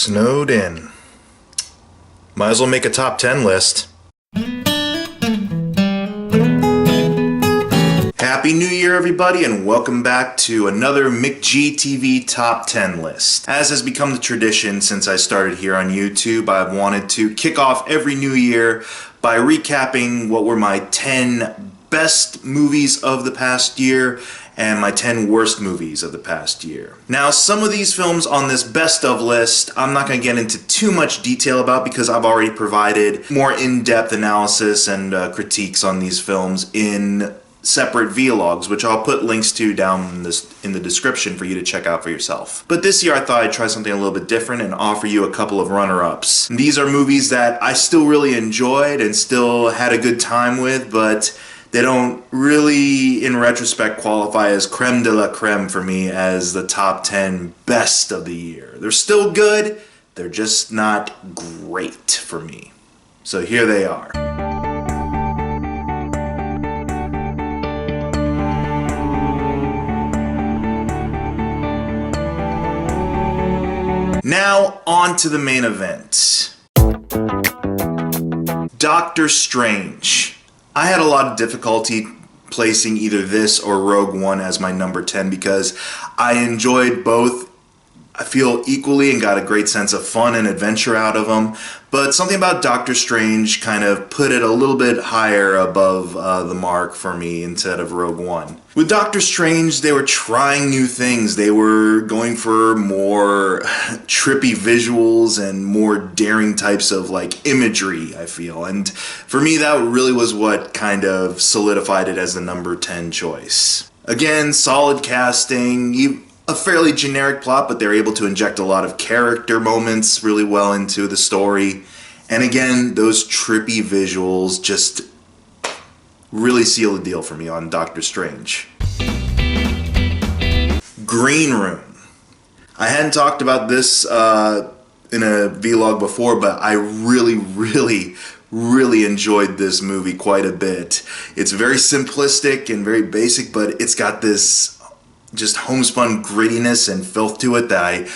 Snowed in. Might as well make a top 10 list. Happy New Year, everybody, and welcome back to another McGTV Top 10 list. As has become the tradition since I started here on YouTube, I've wanted to kick off every new year by recapping what were my 10 best movies of the past year and my 10 worst movies of the past year. Now, some of these films on this best of list, I'm not going to get into too much detail about because I've already provided more in-depth analysis and critiques on these films in separate vlogs, which I'll put links to down in the description for you to check out for yourself. But this year I thought I'd try something a little bit different and offer you a couple of runner-ups. These are movies that I still really enjoyed and still had a good time with, but they don't really, in retrospect, qualify as creme de la creme for me as the top 10 best of the year. They're still good, they're just not great for me. So here they are. Now, on to the main event. Doctor Strange. I had a lot of difficulty placing either this or Rogue One as my number 10 because I enjoyed both, I feel, equally and got a great sense of fun and adventure out of them. But something about Doctor Strange kind of put it a little bit higher above the mark for me instead of Rogue One. With Doctor Strange, they were trying new things. They were going for more trippy visuals and more daring types of imagery, I feel. And for me, that really was what kind of solidified it as the number 10 choice. Again, solid casting, a fairly generic plot, but they're able to inject a lot of character moments really well into the story. And again, those trippy visuals just really seal the deal for me on Doctor Strange. Green Room. I hadn't talked about this in a vlog before, but I really enjoyed this movie quite a bit. It's very simplistic and very basic, but it's got this just homespun grittiness and filth to it that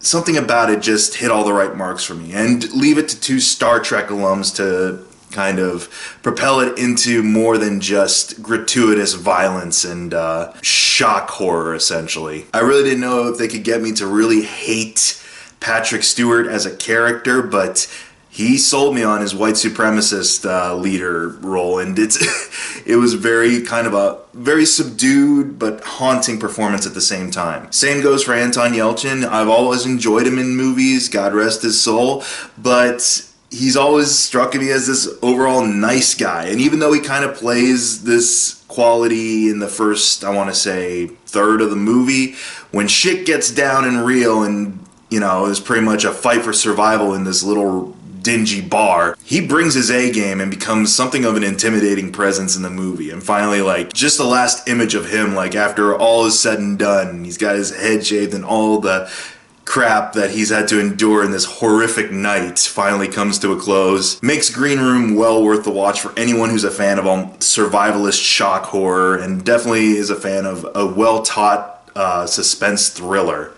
something about it just hit all the right marks for me. And leave it to two Star Trek alums to kind of propel it into more than just gratuitous violence and shock horror, essentially. I really didn't know if they could get me to really hate Patrick Stewart as a character, but he sold me on his white supremacist leader role, and it was very subdued but haunting performance at the same time. Same goes for Anton Yelchin. I've always enjoyed him in movies, God rest his soul, but he's always struck me as this overall nice guy. And even though he kind of plays this quality in the first, I want to say, third of the movie, when shit gets down and real and, it's pretty much a fight for survival in this little dingy bar, he brings his A game and becomes something of an intimidating presence in the movie. And finally, just the last image of him, after all is said and done, he's got his head shaved and all the crap that he's had to endure in this horrific night finally comes to a close. Makes Green Room well worth the watch for anyone who's a fan of survivalist shock horror and definitely is a fan of a well-taught suspense thriller.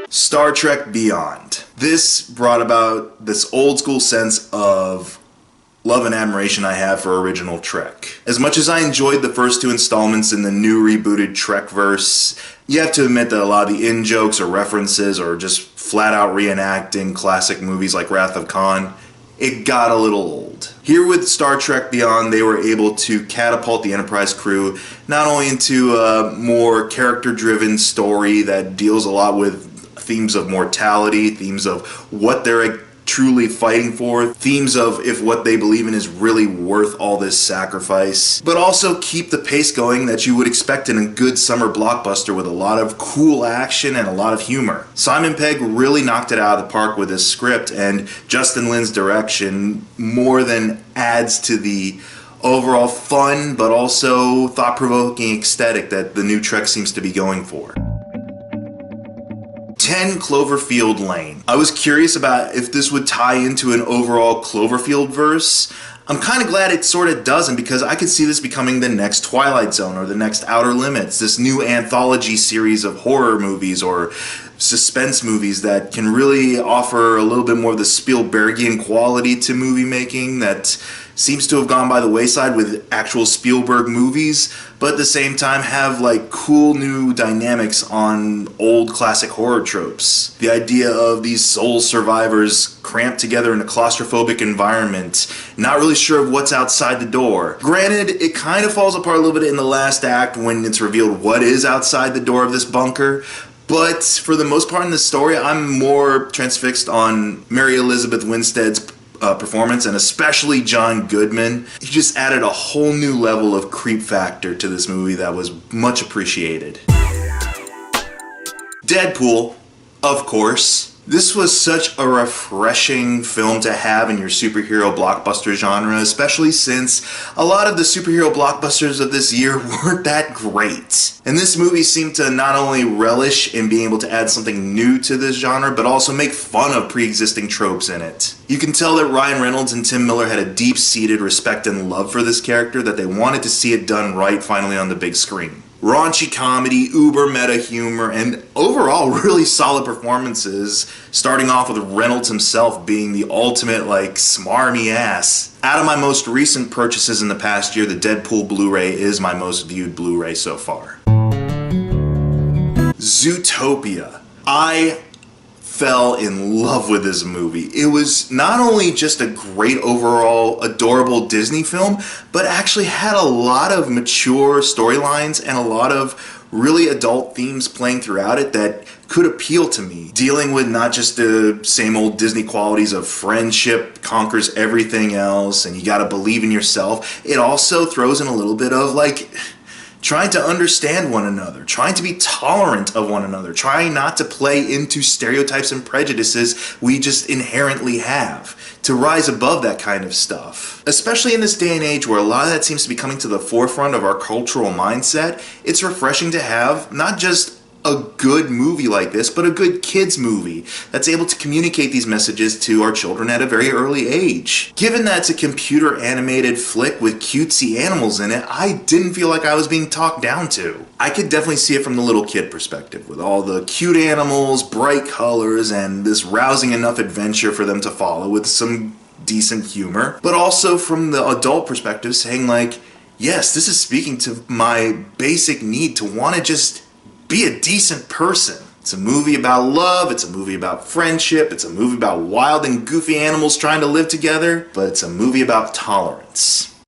Star Trek Beyond. This brought about this old school sense of love and admiration I have for original Trek. As much as I enjoyed the first two installments in the new rebooted Trekverse, you have to admit that a lot of the in-jokes or references or just flat-out reenacting classic movies like Wrath of Khan, it got a little old. Here with Star Trek Beyond, they were able to catapult the Enterprise crew not only into a more character-driven story that deals a lot with themes of mortality, themes of what they're truly fighting for, themes of if what they believe in is really worth all this sacrifice, but also keep the pace going that you would expect in a good summer blockbuster with a lot of cool action and a lot of humor. Simon Pegg really knocked it out of the park with his script, and Justin Lin's direction more than adds to the overall fun but also thought-provoking aesthetic that the new Trek seems to be going for. 10 Cloverfield Lane. I was curious about if this would tie into an overall Cloverfield verse. I'm kind of glad it sort of doesn't, because I could see this becoming the next Twilight Zone or the next Outer Limits, this new anthology series of horror movies or suspense movies that can really offer a little bit more of the Spielbergian quality to movie making that seems to have gone by the wayside with actual Spielberg movies, but at the same time have like cool new dynamics on old classic horror tropes. The idea of these soul survivors cramped together in a claustrophobic environment, not really sure of what's outside the door. Granted, it kind of falls apart a little bit in the last act when it's revealed what is outside the door of this bunker, but for the most part in the story, I'm more transfixed on Mary Elizabeth Winstead's performance, and especially John Goodman. He just added a whole new level of creep factor to this movie that was much appreciated. Deadpool, of course. This was such a refreshing film to have in your superhero blockbuster genre, especially since a lot of the superhero blockbusters of this year weren't that great. And this movie seemed to not only relish in being able to add something new to this genre, but also make fun of pre-existing tropes in it. You can tell that Ryan Reynolds and Tim Miller had a deep-seated respect and love for this character, that they wanted to see it done right finally on the big screen. Raunchy comedy, uber meta humor, and overall really solid performances, starting off with Reynolds himself being the ultimate like smarmy ass. Out of my most recent purchases in the past year, the Deadpool Blu-ray is my most viewed Blu-ray so far. Zootopia. I fell in love with this movie. It was not only just a great overall adorable Disney film, but actually had a lot of mature storylines and a lot of really adult themes playing throughout it that could appeal to me. Dealing with not just the same old Disney qualities of friendship conquers everything else and you gotta believe in yourself. It also throws in a little bit of like trying to understand one another, trying to be tolerant of one another, trying not to play into stereotypes and prejudices we just inherently have, to rise above that kind of stuff. Especially in this day and age where a lot of that seems to be coming to the forefront of our cultural mindset, it's refreshing to have not just a good movie like this, but a good kids movie that's able to communicate these messages to our children at a very early age. Given that it's a computer animated flick with cutesy animals in it, I didn't feel like I was being talked down to. I could definitely see it from the little kid perspective, with all the cute animals, bright colors, and this rousing enough adventure for them to follow with some decent humor, but also from the adult perspective saying like, yes, this is speaking to my basic need to want to just be a decent person. It's a movie about love, it's a movie about friendship, it's a movie about wild and goofy animals trying to live together, but it's a movie about tolerance.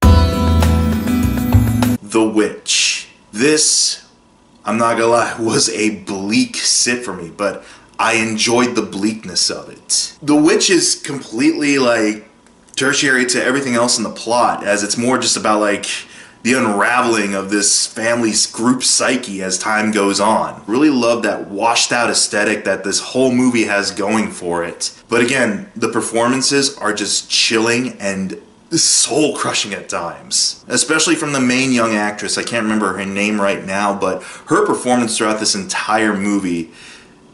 The Witch. This, I'm not gonna lie, was a bleak sit for me, but I enjoyed the bleakness of it. The Witch is completely like tertiary to everything else in the plot, as it's more just about like the unraveling of this family's group psyche as time goes on. Really love that washed out aesthetic that this whole movie has going for it. But again, the performances are just chilling and soul crushing at times. Especially from the main young actress, I can't remember her name right now, but her performance throughout this entire movie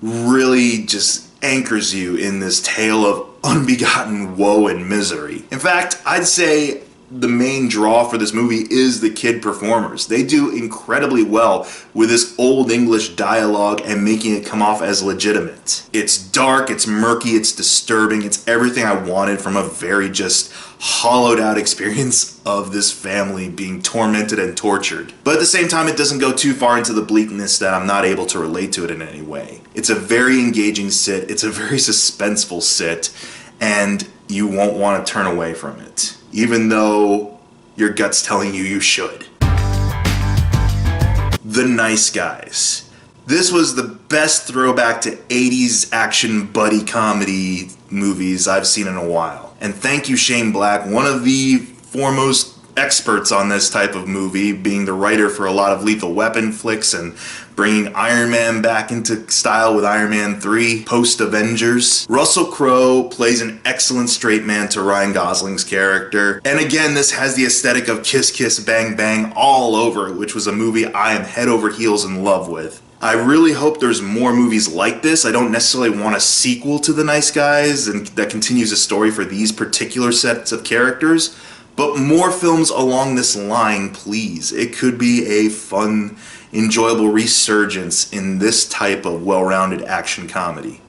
really just anchors you in this tale of unbegotten woe and misery. In fact, I'd say the main draw for this movie is the kid performers. They do incredibly well with this old English dialogue and making it come off as legitimate. It's dark, it's murky, it's disturbing, it's everything I wanted from a very just hollowed out experience of this family being tormented and tortured. But at the same time, it doesn't go too far into the bleakness that I'm not able to relate to it in any way. It's a very engaging sit, it's a very suspenseful sit, and you won't want to turn away from it, even though your gut's telling you you should. The Nice Guys. This was the best throwback to 80s action buddy comedy movies I've seen in a while. And thank you, Shane Black, one of the foremost experts on this type of movie, being the writer for a lot of Lethal Weapon flicks and bringing Iron Man back into style with Iron Man 3 post-Avengers. Russell Crowe plays an excellent straight man to Ryan Gosling's character. And again, this has the aesthetic of Kiss Kiss Bang Bang all over it, which was a movie I am head over heels in love with. I really hope there's more movies like this. I don't necessarily want a sequel to The Nice Guys and that continues a story for these particular sets of characters, but more films along this line, please. It could be a fun enjoyable resurgence in this type of well-rounded action comedy.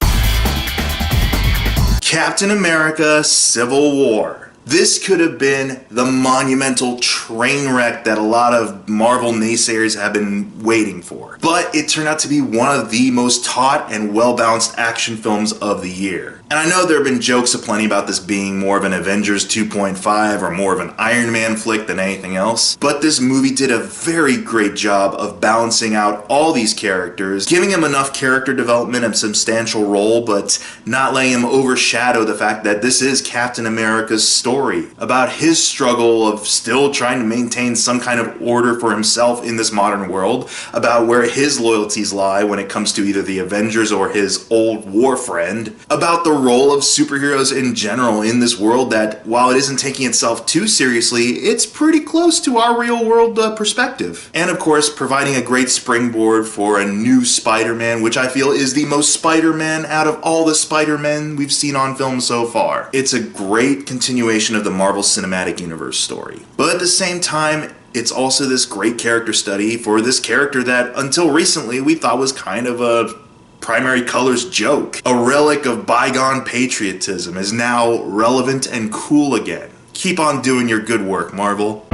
Captain America: Civil War. This could have been the monumental train wreck that a lot of Marvel naysayers have been waiting for. But it turned out to be one of the most taut and well-balanced action films of the year. And I know there have been jokes aplenty about this being more of an Avengers 2.5 or more of an Iron Man flick than anything else, but this movie did a very great job of balancing out all these characters, giving him enough character development and substantial role, but not letting him overshadow the fact that this is Captain America's story about his struggle of still trying to maintain some kind of order for himself in this modern world, about where his loyalties lie when it comes to either the Avengers or his old war friend, about the role of superheroes in general in this world that, while it isn't taking itself too seriously, it's pretty close to our real world perspective. And of course, providing a great springboard for a new Spider-Man, which I feel is the most Spider-Man out of all the Spider-Men we've seen on film so far. It's a great continuation of the Marvel Cinematic Universe story. But at the same time, it's also this great character study for this character that, until recently, we thought was kind of a primary colors joke. A relic of bygone patriotism is now relevant and cool again. Keep on doing your good work, Marvel.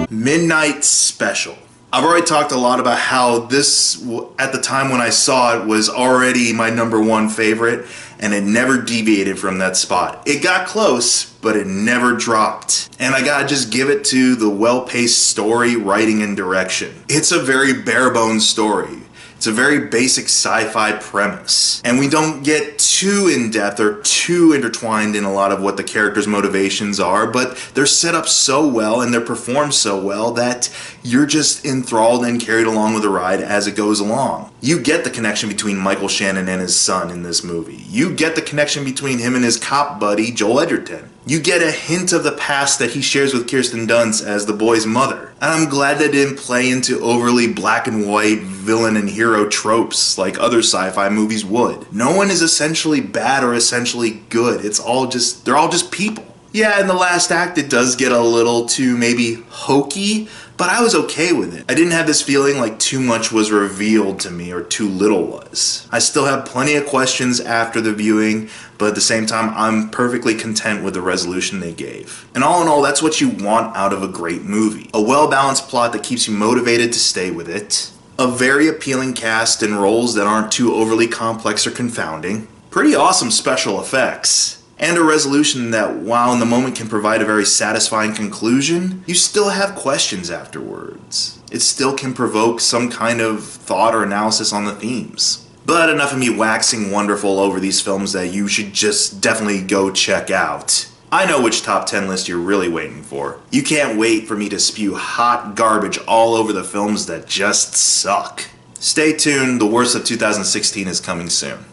Midnight Special. I've already talked a lot about how this, at the time when I saw it, was already my #1 favorite, and it never deviated from that spot. It got close, but it never dropped. And I gotta just give it to the well-paced story, writing, and direction. It's a very bare-bones story. It's a very basic sci-fi premise, and we don't get too in-depth or too intertwined in a lot of what the characters' motivations are, but they're set up so well and they're performed so well that you're just enthralled and carried along with the ride as it goes along. You get the connection between Michael Shannon and his son in this movie. You get the connection between him and his cop buddy, Joel Edgerton. You get a hint of the past that he shares with Kirsten Dunst as the boy's mother. And I'm glad they didn't play into overly black and white villain and hero tropes like other sci-fi movies would. No one is essentially bad or essentially good. They're all just people. Yeah, in the last act it does get a little too maybe hokey, but I was okay with it. I didn't have this feeling like too much was revealed to me or too little was. I still have plenty of questions after the viewing, but at the same time, I'm perfectly content with the resolution they gave. And all in all, that's what you want out of a great movie. A well-balanced plot that keeps you motivated to stay with it. A very appealing cast and roles that aren't too overly complex or confounding. Pretty awesome special effects. And a resolution that, while in the moment can provide a very satisfying conclusion, you still have questions afterwards. It still can provoke some kind of thought or analysis on the themes. But enough of me waxing wonderful over these films that you should just definitely go check out. I know which top 10 list you're really waiting for. You can't wait for me to spew hot garbage all over the films that just suck. Stay tuned, the worst of 2016 is coming soon.